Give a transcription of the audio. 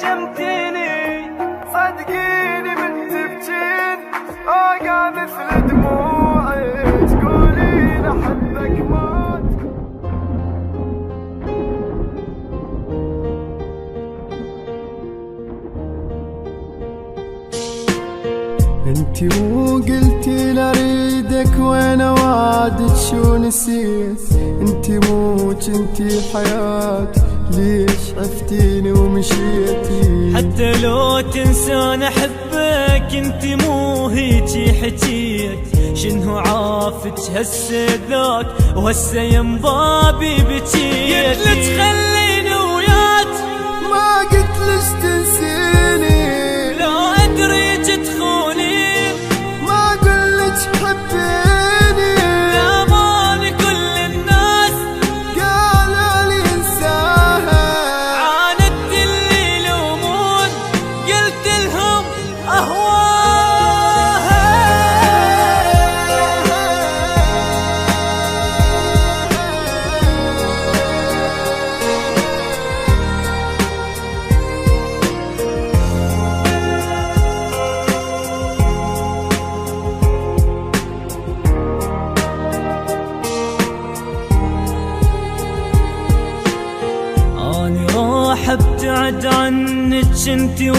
شمتيني صدقيني من تبكين أوقع مثل دموعي تقولين أحبك موت. انتي مو قلتي لاريدك وانا وعدك شو نسيت؟ انتي مو جنتي حياتي ليش عفتيني ومشيتي؟ حتى لو تنسان احبك انتي مو هيجي حكيت. شنو عافتك هسه ذاك وهسه ينضابي بكيت؟ قلت لك خليني وياك ما قلت لك تنسيني، لو ادري تدخلي ما قلت حبيني. زمان كل الناس قالوا لي انساها، عاندت اللي يلومون قلت لهم اهواها. أبتعد عنك انتي